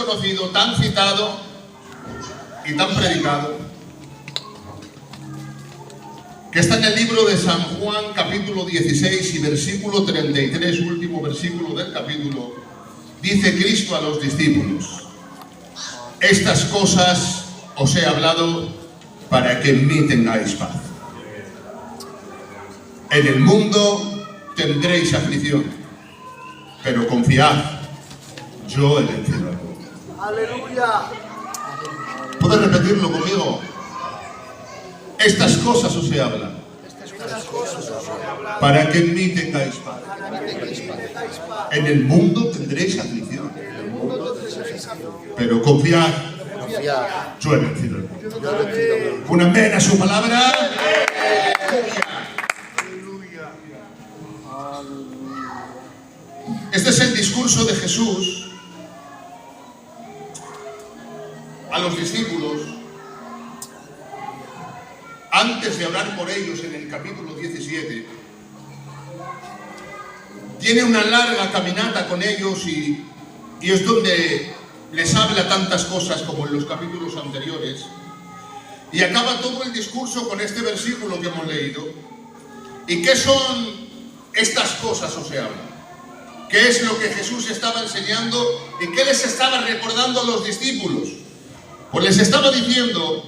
conocido, tan citado y tan predicado, que está en el libro de San Juan, capítulo 16 y versículo 33, último versículo del capítulo. Dice Cristo a los discípulos: estas cosas os he hablado para que en mí tengáis paz. En el mundo tendréis aflicción, pero confiad, yo he vencido al mundo. ¡Aleluya! ¿Puedes repetirlo conmigo? Estas cosas os he hablado para que en mí tengáis paz. En el mundo tendréis aflicción, pero confiad, yo he vencido al mundo. Un amén a su palabra. Este es el discurso de Jesús a los discípulos antes de orar por ellos en el capítulo 17. Tiene una larga caminata con ellos y es donde les habla tantas cosas como en los capítulos anteriores. Y acaba todo el discurso con este versículo que hemos leído. ¿Y qué son estas cosas os he hablado? ¿Qué es lo que Jesús estaba enseñando y qué les estaba recordando a los discípulos? Pues les estaba diciendo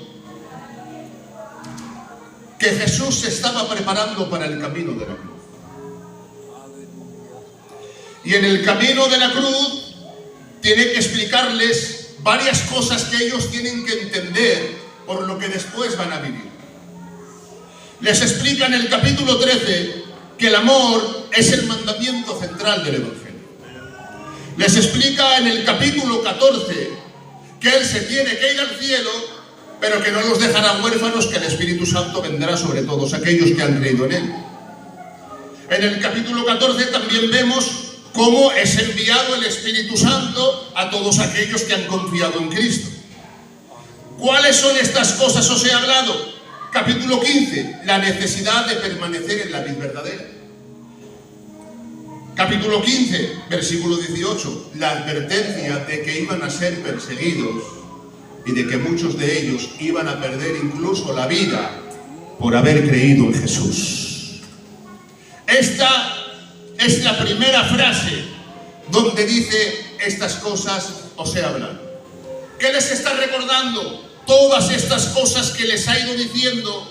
que Jesús se estaba preparando para el camino de la cruz. Y en el camino de la cruz tiene que explicarles varias cosas que ellos tienen que entender por lo que después van a vivir. Les explica en el capítulo 13 que el amor es el mandamiento central del Evangelio. Les explica en el capítulo 14 que Él se tiene que ir al cielo, pero que no los dejará huérfanos, que el Espíritu Santo vendrá sobre todos aquellos que han creído en Él. En el capítulo 14 también vemos cómo es enviado el Espíritu Santo a todos aquellos que han confiado en Cristo. ¿Cuáles son estas cosas os he hablado? Capítulo 15, la necesidad de permanecer en la vid verdadera. Capítulo 15, versículo 18, la advertencia de que iban a ser perseguidos y de que muchos de ellos iban a perder incluso la vida por haber creído en Jesús. Esta es la primera frase donde dice: estas cosas os he hablado. ¿Qué les está recordando? Todas estas cosas que les ha ido diciendo.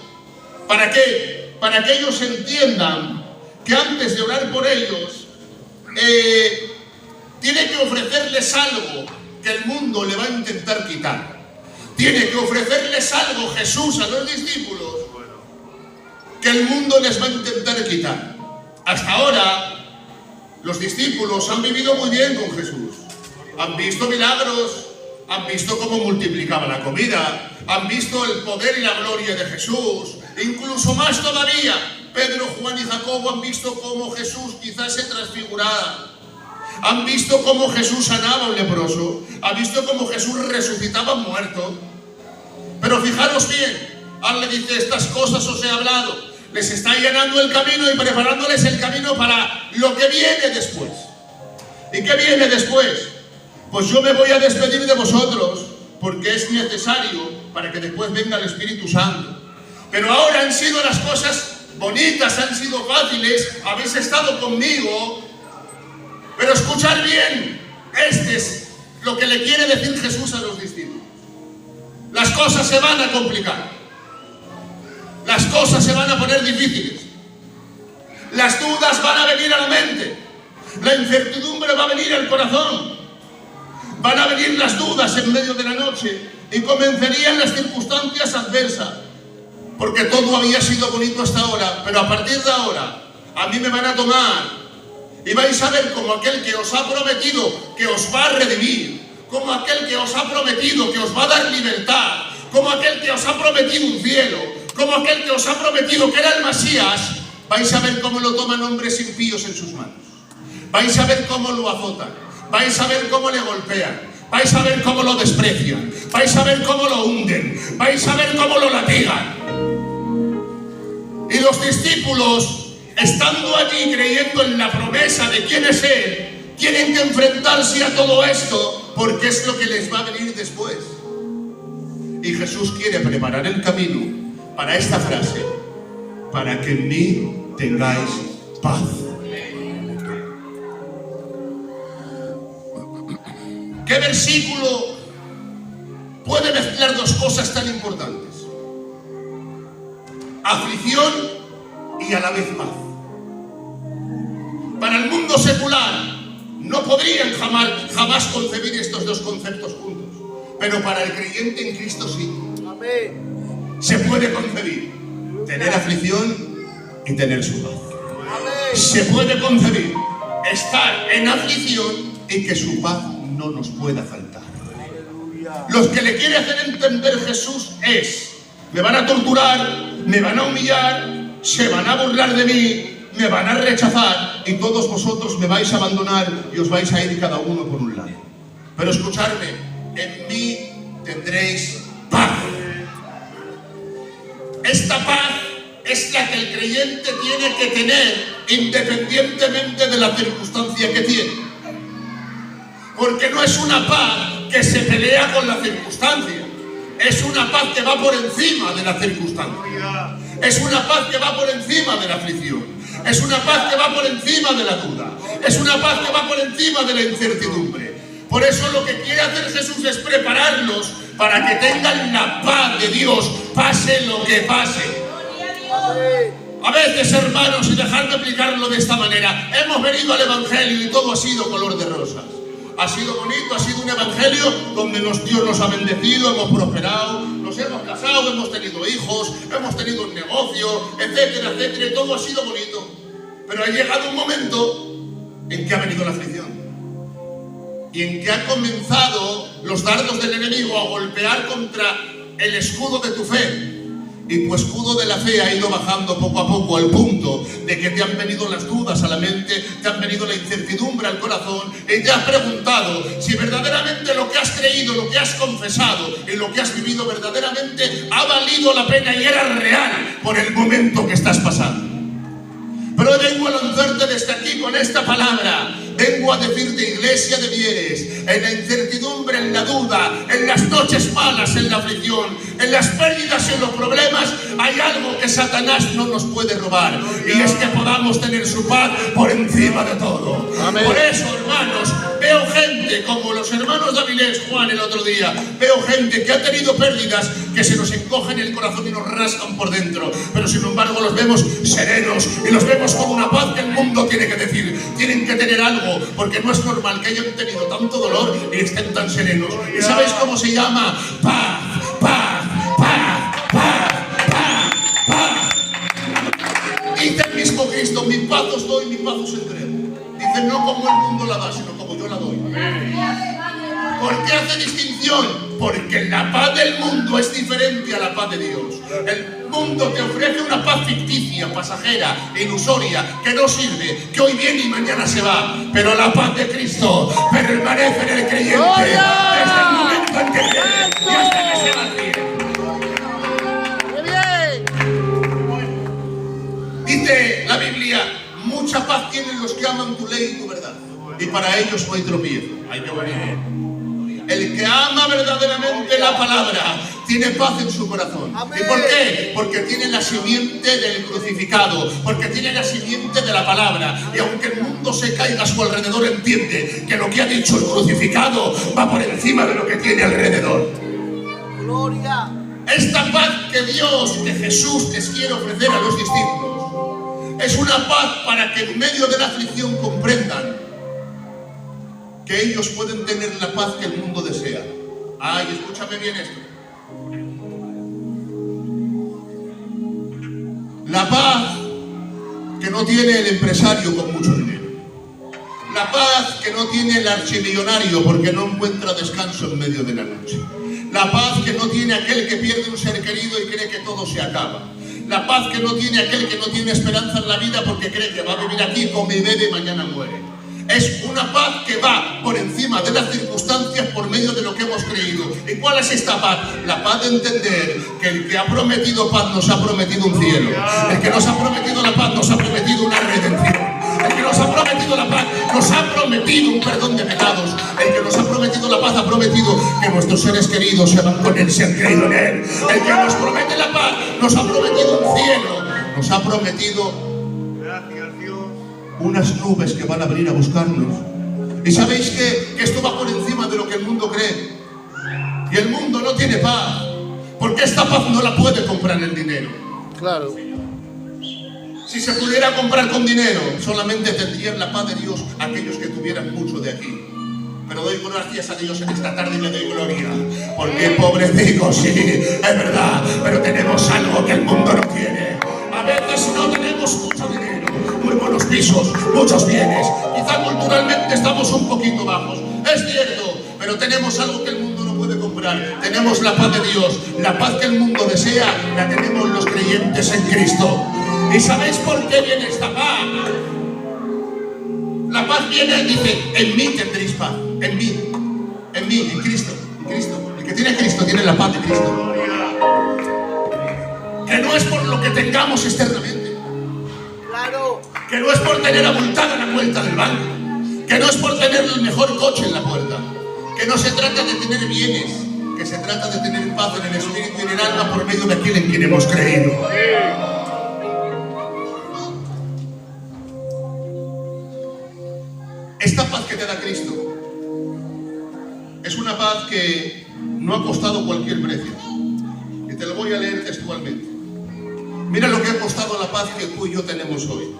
¿Para qué? Para que ellos entiendan que antes de orar por ellos tiene que ofrecerles algo que el mundo le va a intentar quitar. Tiene que ofrecerles algo Jesús a los discípulos que el mundo les va a intentar quitar. Hasta ahora los discípulos han vivido muy bien con Jesús. Han visto milagros, han visto cómo multiplicaba la comida, han visto el poder y la gloria de Jesús. Incluso más todavía, Pedro, Juan y Jacobo han visto cómo Jesús quizás se transfiguraba. Han visto cómo Jesús sanaba a un leproso. Han visto cómo Jesús resucitaba a un muerto. Pero fijaros bien, Él le dice: estas cosas os he hablado. Les está allanando el camino y preparándoles el camino para lo que viene después. ¿Y qué viene después? Pues yo me voy a despedir de vosotros porque es necesario para que después venga el Espíritu Santo. Pero ahora han sido las cosas bonitas, han sido fáciles, habéis estado conmigo. Pero escuchad bien, este es lo que le quiere decir Jesús a los discípulos. Las cosas se van a complicar. Las cosas se van a poner difíciles. Las dudas van a venir a la mente. La incertidumbre va a venir al corazón. Van a venir las dudas en medio de la noche y comenzarían las circunstancias adversas. Porque todo había sido bonito hasta ahora, pero a partir de ahora a mí me van a tomar y vais a ver como aquel que os ha prometido que os va a redimir, como aquel que os ha prometido que os va a dar libertad, como aquel que os ha prometido un cielo, como aquel que os ha prometido que era el Mesías. Vais a ver cómo lo toman hombres impíos en sus manos. Vais a ver cómo lo azotan. Vais a ver cómo le golpean. Vais a ver cómo lo desprecian. Vais a ver cómo lo hunden. Vais a ver cómo lo latigan. Y los discípulos, estando allí creyendo en la promesa de quién es Él, tienen que enfrentarse a todo esto porque es lo que les va a venir después. Y Jesús quiere preparar el camino para esta frase: para que en mí tengáis paz. ¿Qué versículo puede mezclar dos cosas tan importantes? Aflicción y a la vez paz. Para el mundo secular no podrían jamás concebir estos dos conceptos juntos, pero para el creyente en Cristo sí. Amén. Se puede concebir tener aflicción y tener su paz. Amén. Se puede concebir estar en aflicción y que su paz no nos pueda faltar. Aleluya. Lo que le quiere hacer entender Jesús es: me van a torturar, me van a humillar, se van a burlar de mí, me van a rechazar y todos vosotros me vais a abandonar y os vais a ir cada uno por un lado. Pero escuchadme, en mí tendréis paz. Esta paz es la que el creyente tiene que tener independientemente de la circunstancia que tiene. Porque no es una paz que se pelea con la circunstancia. Es una paz que va por encima de la circunstancia. Es una paz que va por encima de la aflicción. Es una paz que va por encima de la duda. Es una paz que va por encima de la incertidumbre. Por eso lo que quiere hacer Jesús es prepararlos para que tengan la paz de Dios, pase lo que pase. A veces, hermanos, y dejadme explicarlo de esta manera, hemos venido al Evangelio y todo ha sido color de rosas. Ha sido bonito, ha sido un evangelio donde Dios nos ha bendecido, hemos prosperado, nos hemos casado, hemos tenido hijos, hemos tenido un negocio, etcétera, etcétera, y todo ha sido bonito. Pero ha llegado un momento en que ha venido la aflicción y en que han comenzado los dardos del enemigo a golpear contra el escudo de tu fe. Y tu escudo de la fe ha ido bajando poco a poco al punto de que te han venido las dudas a la mente, te han venido la incertidumbre al corazón y te has preguntado si verdaderamente lo que has creído, lo que has confesado y lo que has vivido verdaderamente ha valido la pena y era real por el momento que estás pasando. Pero hoy vengo a lanzarte desde aquí con esta palabra. Vengo a decirte, iglesia de Mieres, en la incertidumbre, en la duda, en las noches malas, en la aflicción, en las pérdidas y en los problemas, hay algo que Satanás no nos puede robar. Y es que podamos tener su paz por encima de todo. Amén. Por eso, hermanos, veo gente como los hermanos de Avilés, Juan, el otro día. Veo gente que ha tenido pérdidas que se nos encogen el corazón y nos rascan por dentro. Pero sin embargo los vemos serenos y los vemos con una paz que el mundo tiene que decir. Tienen que tener algo, porque no es normal que hayan tenido tanto dolor y estén tan serenos. ¿Y sabéis cómo se llama? Paz, paz, paz, paz, paz, paz. Dice el mismo Cristo: mi paz os doy, mi paz os entrego. Dice: no como el mundo la da, sino como yo la doy. ¿Por qué hace distinción? Porque la paz del mundo es diferente a la paz de Dios. El mundo te ofrece una paz ficticia, pasajera, ilusoria, que no sirve, que hoy viene y mañana se va. Pero la paz de Cristo permanece en el creyente desde el momento en que cree y hasta que se vacíe. Dice la Biblia: mucha paz tienen los que aman tu ley y tu verdad, y para ellos no hay tropiezo. Ay, qué bonito. El que ama verdaderamente la palabra tiene paz en su corazón. Amén. ¿Y por qué? Porque tiene la simiente del crucificado, porque tiene la simiente de la palabra. Y aunque el mundo se caiga a su alrededor, entiende que lo que ha dicho el crucificado va por encima de lo que tiene alrededor. Gloria. Esta paz que Dios, que Jesús les quiere ofrecer a los discípulos, es una paz para que en medio de la aflicción comprendan que ellos pueden tener la paz que el mundo desea. Ay, escúchame bien esto. La paz que no tiene el empresario con mucho dinero. La paz que no tiene el archimillonario porque no encuentra descanso en medio de la noche. La paz que no tiene aquel que pierde un ser querido y cree que todo se acaba. La paz que no tiene aquel que no tiene esperanza en la vida porque cree que va a vivir aquí, come y bebe y mañana muere. Es una paz que va por encima de las circunstancias por medio de lo que hemos creído. ¿Y cuál es esta paz? La paz de entender que el que ha prometido paz nos ha prometido un cielo. El que nos ha prometido la paz nos ha prometido una redención. El que nos ha prometido la paz nos ha prometido un perdón de pecados. El que nos ha prometido la paz prometido que nuestros seres queridos se van con Él, se han creído en Él. El que nos promete la paz nos ha prometido un cielo, nos ha prometido unas nubes que van a venir a buscarnos. Y sabéis que esto va por encima de lo que el mundo cree. Y el mundo no tiene paz, porque esta paz no la puede comprar el dinero. Claro. Si se pudiera comprar con dinero, solamente tendrían la paz de Dios aquellos que tuvieran mucho de aquí. Pero doy gracias a Dios en esta tarde y le doy gloria. Porque pobrecito, sí, es verdad, pero tenemos algo que el mundo no tiene. A veces no tenemos mucho dinero, muy buenos pisos, muchos bienes. Quizá culturalmente estamos un poquito bajos, es cierto, pero tenemos algo que el mundo no puede comprar. Tenemos la paz de Dios, la paz que el mundo desea, la tenemos los creyentes en Cristo. ¿Y sabéis por qué viene esta paz? La paz viene, dice, en mí tendréis paz. En mí, en Cristo, en Cristo. El que tiene a Cristo tiene la paz de Cristo. Que no es por lo que tengamos externamente. Claro. Que no es por tener abultada la cuenta del banco. Que no es por tener el mejor coche en la puerta. Que no se trata de tener bienes. Que se trata de tener paz en el espíritu y en el alma por medio de aquel en quien hemos creído. Esta paz que te da Cristo es una paz que no ha costado cualquier precio. Y te lo voy a leer textualmente. Mira lo que ha costado la paz que tú y yo tenemos hoy.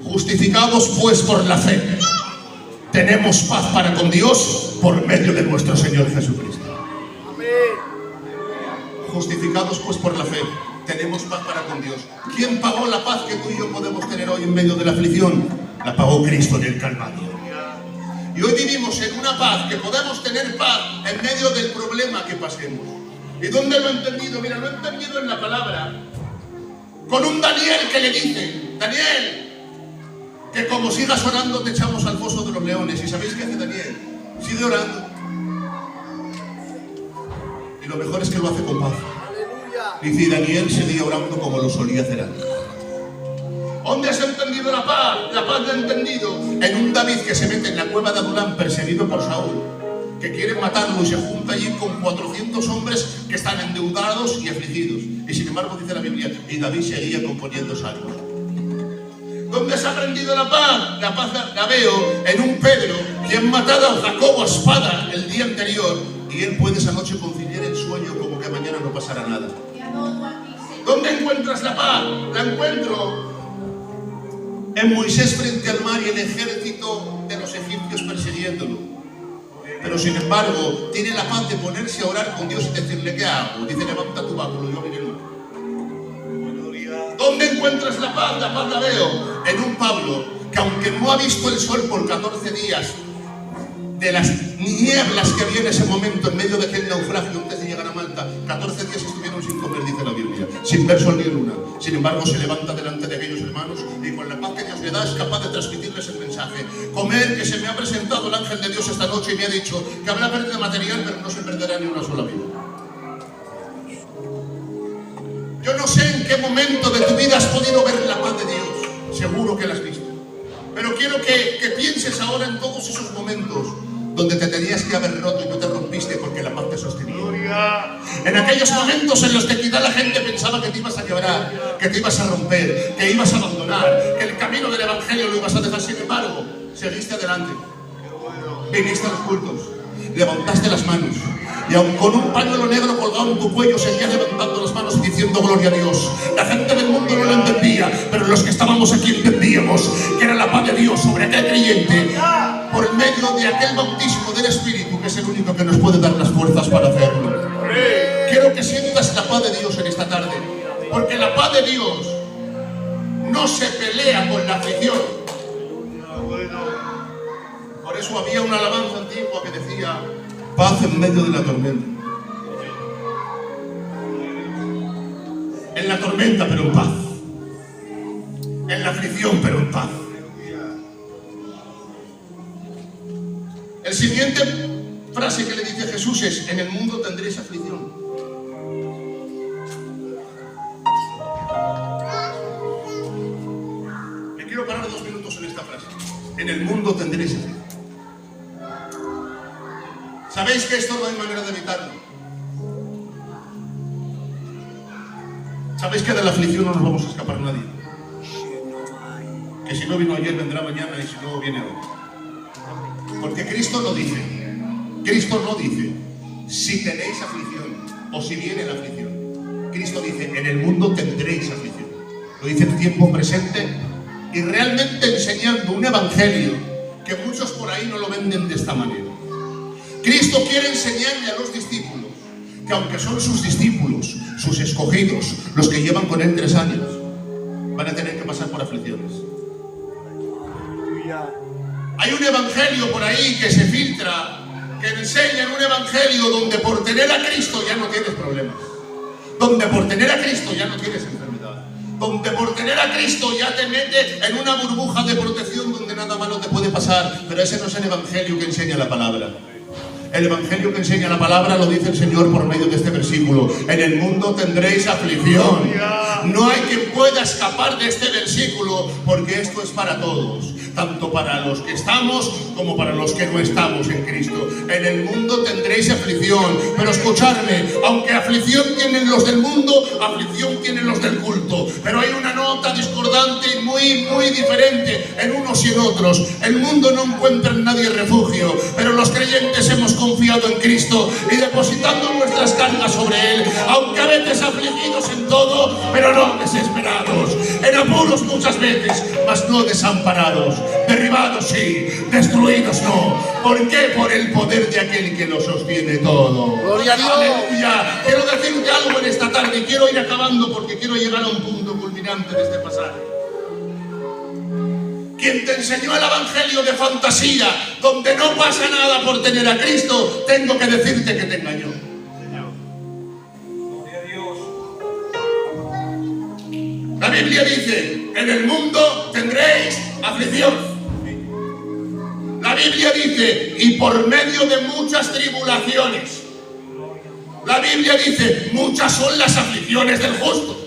Justificados pues por la fe, tenemos paz para con Dios por medio de nuestro Señor Jesucristo. Justificados pues por la fe, tenemos paz para con Dios. ¿Quién pagó la paz que tú y yo podemos tener hoy en medio de la aflicción? La pagó Cristo en el Calvario. Y hoy vivimos en una paz que podemos tener paz en medio del problema que pasemos. ¿Y dónde lo he entendido? Mira, lo he entendido en la palabra. Con un Daniel que le dice: Daniel, que como sigas orando te echamos al foso de los leones. ¿Y sabéis qué hace Daniel? Sigue orando. Y lo mejor es que lo hace con paz. Dice: Daniel seguía orando como lo solía hacer antes. ¿Dónde has entendido la paz? La paz la he entendido en un David que se mete en la cueva de Adulán perseguido por Saúl, que quieren matarlo y se junta allí con 400 hombres que están endeudados y afligidos. Y sin embargo dice la Biblia, y David seguía componiendo salmos. ¿Dónde has aprendido la paz? La paz la veo en un Pedro que han matado a Jacobo a espada el día anterior y él puede esa noche conciliar el sueño como que mañana no pasará nada. ¿Dónde encuentras la paz? La encuentro en Moisés frente al mar y el ejército de los egipcios persiguiéndolo. Pero sin embargo, tiene la paz de ponerse a orar con Dios y decirle: ¿qué hago? Dice: levanta tu báculo, yo miré. ¿Dónde encuentras la paz? La paz la veo en un Pablo que, aunque no ha visto el sol por 14 días, de las nieblas que había en ese momento en medio de aquel naufragio antes de llegar a Malta, 14 días estuvieron sin comer, dice la Biblia, sin ver sol ni luna. Sin embargo, se levanta delante de aquellos hermanos y con la paz que Dios le da es capaz de transmitirles el mensaje. Comer, que se me ha presentado el ángel de Dios esta noche y me ha dicho que habrá pérdida material, pero no se perderá ni una sola vida. Yo no sé en qué momento de tu vida has podido ver la paz de Dios. Seguro que la has visto. Pero quiero que pienses ahora en todos esos momentos donde te tenías que haber roto y no te rompiste porque la paz te sostenía. En aquellos momentos en los que quizá la gente pensaba que te ibas a quebrar, que te ibas a romper, que ibas a abandonar, que el camino del Evangelio lo ibas a dejar. Sin embargo, seguiste adelante. Viniste a los cultos, levantaste las manos y aun con un pañuelo negro colgado en tu cuello seguías levantando las manos y diciendo: gloria a Dios. La gente del mundo no lo entendía, pero los que estábamos aquí entendíamos que era la paz de Dios sobre aquel creyente por medio de aquel bautismo del Espíritu, que es el único que nos puede dar las fuerzas para hacerlo. Quiero que sientas la paz de Dios en esta tarde, porque la paz de Dios no se pelea con la aflicción. Por eso había una alabanza antigua que decía: paz en medio de la tormenta. En la tormenta, pero en paz. En la aflicción, pero en paz. El siguiente frase que le dice Jesús es: en el mundo tendréis aflicción. Me quiero parar 2 minutos en esta frase. En el mundo tendréis aflicción. ¿Sabéis que esto no hay manera de evitarlo? ¿Sabéis que de la aflicción no nos vamos a escapar nadie? Que si no vino ayer vendrá mañana y si no viene hoy. Porque Cristo no dice si tenéis aflicción o si viene la aflicción. Cristo dice, en el mundo tendréis aflicción. Lo dice en tiempo presente y realmente enseñando un evangelio que muchos por ahí no lo venden de esta manera. Cristo quiere enseñarle a los discípulos que aunque son sus discípulos, sus escogidos, los que llevan con él 3 años, van a tener que pasar por aflicciones. Hay un evangelio por ahí que se filtra, que enseña un evangelio donde por tener a Cristo ya no tienes problemas, donde por tener a Cristo ya no tienes enfermedad, donde por tener a Cristo ya te mete en una burbuja de protección donde nada malo te puede pasar. Pero ese no es el evangelio que enseña la palabra. El evangelio que enseña la palabra lo dice el Señor por medio de este versículo. En el mundo tendréis aflicción. No hay quien pueda escapar de este versículo, porque esto es para todos, tanto para los que estamos como para los que no estamos en Cristo. En el mundo tendréis aflicción, pero escuchadme, aunque aflicción tienen los del mundo, aflicción tienen los del culto. Pero hay una nota discordante y muy diferente en unos y en otros. El mundo no encuentra en nadie refugio, pero los creyentes hemos confiado en Cristo y depositando nuestras cargas sobre Él, aunque a veces afligidos en todo, pero no desesperados, en apuros muchas veces, mas no desamparados, derribados sí, destruidos no. ¿Por qué? Por el poder de aquel que lo sostiene todo. ¡Gloria a Dios! ¡Aleluya! Quiero decirte algo en esta tarde y quiero ir acabando porque quiero llegar a un punto culminante de este pasaje. Quien te enseñó el evangelio de fantasía, donde no pasa nada por tener a Cristo, tengo que decirte que te engañó. La Biblia dice, en el mundo tendréis aflicción. La Biblia dice, y por medio de muchas tribulaciones. La Biblia dice, muchas son las aflicciones del justo.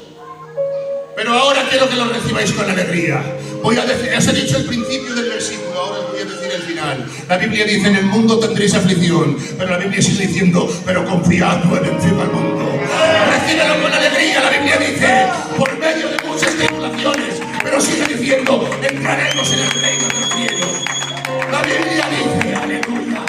Pero ahora quiero que lo recibáis con alegría. Voy a decir, os he dicho el principio del versículo, ahora os voy a decir el final. La Biblia dice, en el mundo tendréis aflicción, pero la Biblia sigue diciendo, pero confiad, no he vencido al mundo. Recíbelo con alegría. La Biblia dice, por medio de muchas tribulaciones, pero sigue diciendo, entraremos en el reino de los cielos. La Biblia dice, aleluya.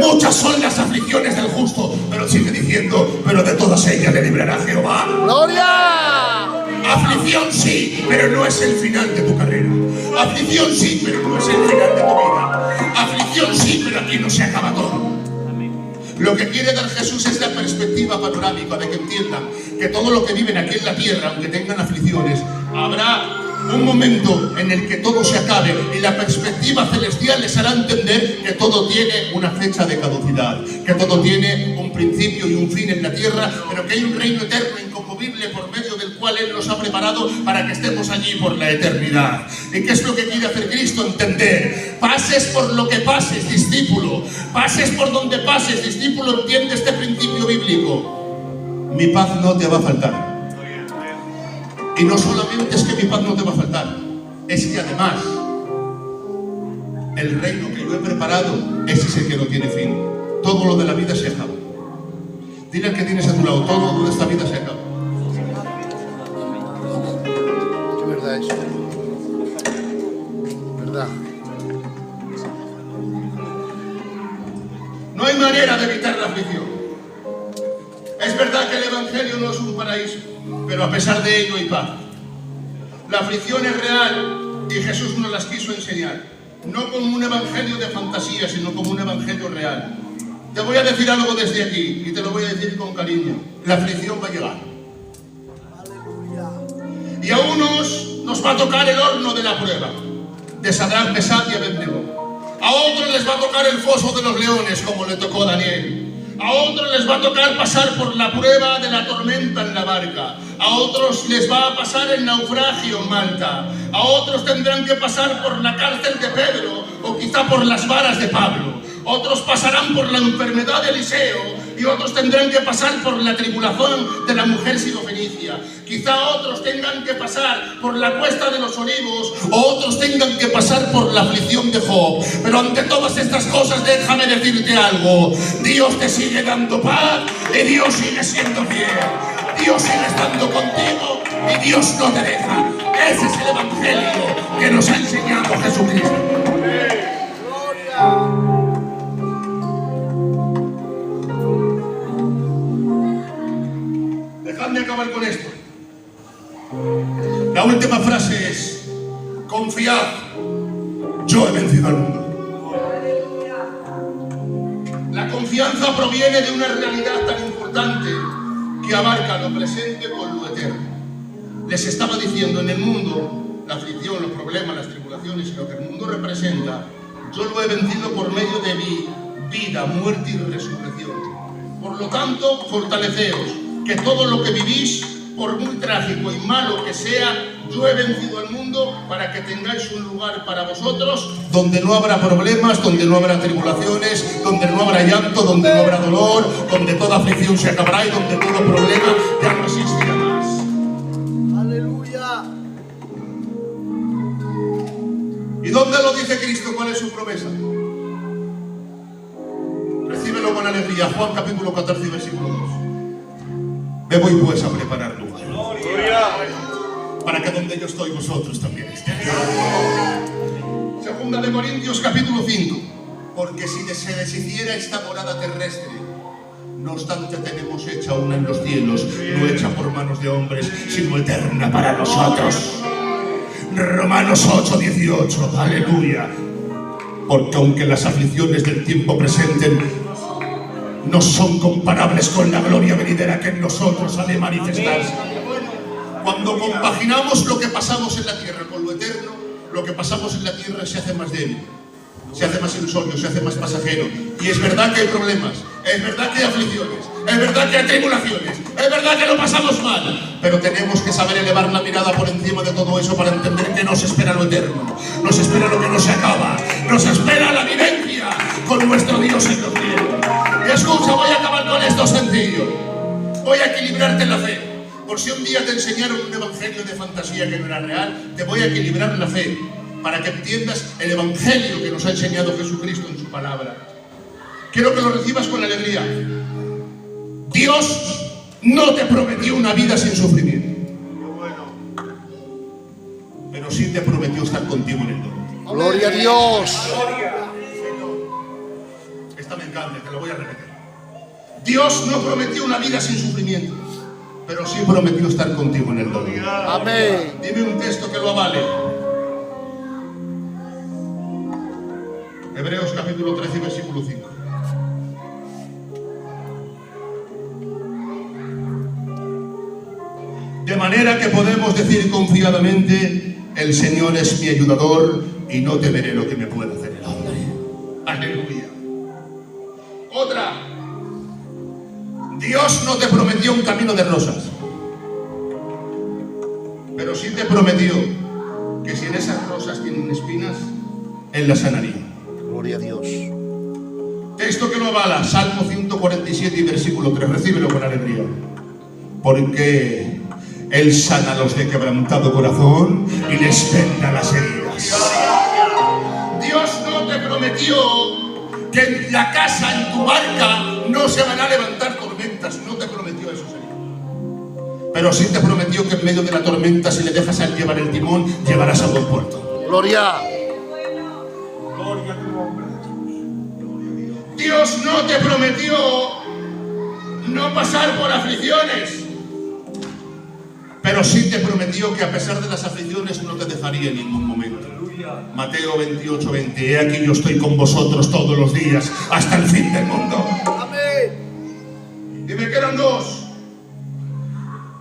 Muchas son las aflicciones del justo, pero sigue diciendo, pero de todas ellas le librará Jehová. ¡Gloria! Aflicción sí, pero no es el final de tu carrera. Aflicción sí, pero no es el final de tu vida. Aflicción sí, pero aquí no se acaba todo. Lo que quiere dar Jesús es la perspectiva panorámica de que entiendan que todo lo que viven aquí en la tierra, aunque tengan aflicciones, habrá un momento en el que todo se acabe y la perspectiva celestial les hará entender que todo tiene una fecha de caducidad, que todo tiene un principio y un fin en la tierra, pero que hay un reino eterno inconmovible por medio del cual Él nos ha preparado para que estemos allí por la eternidad. ¿Y qué es lo que quiere hacer Cristo? Entender. Pases por lo que pases, discípulo. Pases por donde pases, discípulo, entiende este principio bíblico. Mi paz no te va a faltar. Y no solamente es que mi paz no te va a faltar, es que además el reino que yo he preparado, ese es el que no tiene fin. Todo lo de la vida se acaba. Dile al que tienes a tu lado, todo lo de esta vida se acaba. ¿Qué verdad es? ¿Verdad? No hay manera de evitar la aflicción. Es verdad que el evangelio no es un paraíso, pero a pesar de ello hay paz. La aflicción es real y Jesús nos las quiso enseñar, no como un evangelio de fantasía, sino como un evangelio real. Te voy a decir algo desde aquí y te lo voy a decir con cariño. La aflicción va a llegar. Y a unos nos va a tocar el horno de la prueba, de Sadrach, Mesach y Abednego. A otros les va a tocar el foso de los leones, como le tocó a Daniel. A otros les va a tocar pasar por la prueba de la tormenta en la barca. A otros les va a pasar el naufragio en Malta. A otros tendrán que pasar por la cárcel de Pedro o quizá por las varas de Pablo. Otros pasarán por la enfermedad de Eliseo y otros tendrán que pasar por la tribulación de la mujer sirofenicia. Quizá otros tengan que pasar por la cuesta de los olivos, o otros tengan que pasar por la aflicción de Job. Pero ante todas estas cosas, déjame decirte algo: Dios te sigue dando paz y Dios sigue siendo fiel. Dios sigue estando contigo y Dios no te deja. Ese es el evangelio que nos ha enseñado Jesucristo. Dejadme acabar con esto. La última frase es: confiad, yo he vencido al mundo. La confianza proviene de una realidad tan importante que abarca lo presente con lo eterno. Les estaba diciendo, en el mundo, la aflicción, los problemas, las tribulaciones y lo que el mundo representa, yo lo he vencido por medio de mi vida, muerte y resurrección. Por lo tanto, fortaleceos, que todo lo que vivís, por muy trágico y malo que sea, yo he vencido al mundo para que tengáis un lugar para vosotros donde no habrá problemas, donde no habrá tribulaciones, donde no habrá llanto, donde no habrá dolor, donde toda aflicción se acabará y donde todo problema ya no existirá más. Aleluya. ¿Y dónde lo dice Cristo? ¿Cuál es su promesa? Recíbelo con alegría. Juan capítulo 14, versículo 2. Me voy pues a preparar lugar, para que donde yo estoy vosotros también estéis. Segunda de Corintios capítulo 5. Porque si se deshiciera esta morada terrestre, no obstante tenemos hecha una en los cielos, no hecha por manos de hombres, sino eterna para nosotros. Romanos 8, 18. Aleluya. Porque aunque las aflicciones del tiempo presente no son comparables con la gloria venidera que en nosotros ha de manifestarse. Cuando compaginamos lo que pasamos en la tierra con lo eterno, lo que pasamos en la tierra se hace más débil, se hace más ilusorio, se hace más pasajero. Y es verdad que hay problemas, es verdad que hay aflicciones, es verdad que hay tribulaciones, es verdad que lo pasamos mal, pero tenemos que saber elevar la mirada por encima de todo eso para entender que nos espera lo eterno, nos espera lo que no se acaba, nos espera la vivencia con nuestro Dios en los cielos. Y escucha, voy a acabar con esto sencillo. Voy a equilibrarte la fe. Por si un día te enseñaron un evangelio de fantasía que no era real, te voy a equilibrar la fe para que entiendas el evangelio que nos ha enseñado Jesucristo en su palabra. Quiero que lo recibas con alegría. Dios no te prometió una vida sin sufrimiento, pero sí te prometió estar contigo en el dolor. Gloria a Dios. Esta me encanta, te lo voy a repetir. Dios no prometió una vida sin sufrimiento, pero sí prometió estar contigo en el dolor. Amén. Dime un texto que lo avale. Hebreos capítulo 13, versículo 5. De manera que podemos decir confiadamente: el Señor es mi ayudador y no temeré lo que me pueda hacer el hombre. Aleluya. Otra. Dios no te prometió un camino de rosas, pero sí te prometió que si en esas rosas tienen espinas, Él las sanaría. Gloria a Dios. Texto que lo avala, Salmo 147 y versículo 3. Recíbelo con alegría. Porque Él sana a los de quebrantado corazón y les venda las heridas. Dios no te prometió que en la casa, en tu barca, no se van a levantar tormentas. No te prometió eso, Señor. Pero sí te prometió que en medio de la tormenta, si le dejas a Él llevar el timón, llevarás a buen puerto. Gloria. Gloria a tu nombre. Dios no te prometió no pasar por aflicciones, pero sí te prometió que a pesar de las aflicciones no te dejaría en ningún momento. Mateo 28, 20. He aquí yo estoy con vosotros todos los días hasta el fin del mundo. Amén. Y me quedan dos.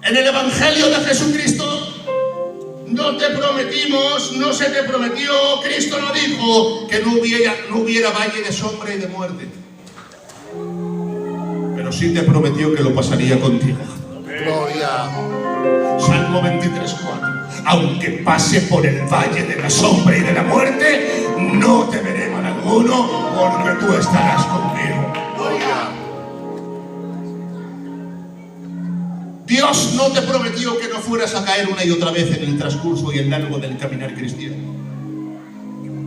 En el Evangelio de Jesucristo no te prometimos, no se te prometió, Cristo no dijo que no hubiera valle de sombra y de muerte, pero sí te prometió que lo pasaría contigo. Gloria. Salmo 23, 4. Aunque pase por el valle de la sombra y de la muerte, no temeré mal alguno, porque tú estarás conmigo. Gloria. Dios no te prometió que no fueras a caer una y otra vez en el transcurso y el largo del caminar cristiano.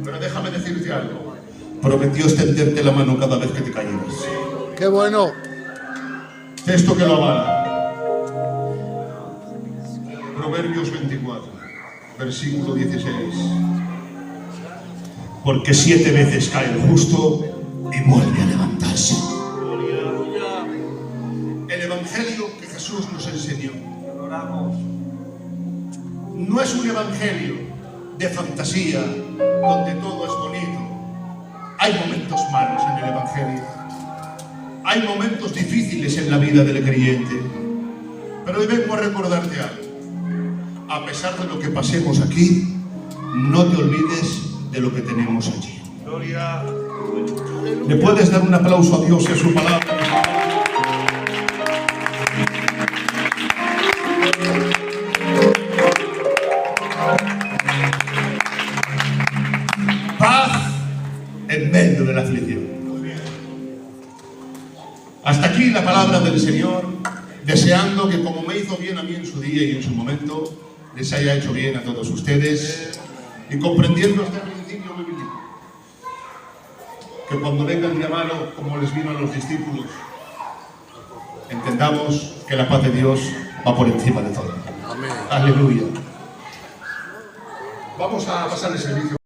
Pero déjame decirte algo. Prometió extenderte la mano cada vez que te cayeras. Qué bueno. Texto que lo avala. Proverbios 24, versículo 16. Porque 7 veces cae el justo y vuelve a levantarse. El evangelio que Jesús nos enseñó no es un evangelio de fantasía donde todo es bonito. Hay momentos malos en el evangelio. Hay momentos difíciles en la vida del creyente. Pero hoy vengo a recordarte algo. A pesar de lo que pasemos aquí, no te olvides de lo que tenemos allí. Gloria. ¿Le puedes dar un aplauso a Dios y a su palabra? Paz en medio de la aflicción. Hasta aquí la palabra del Señor, deseando que como me hizo bien a mí en su día y en su momento, les haya hecho bien a todos ustedes, y comprendiendo este principio bíblico, que cuando venga el día malo, como les vino a los discípulos, entendamos que la paz de Dios va por encima de todo. Amén. Aleluya. Vamos a pasar el servicio.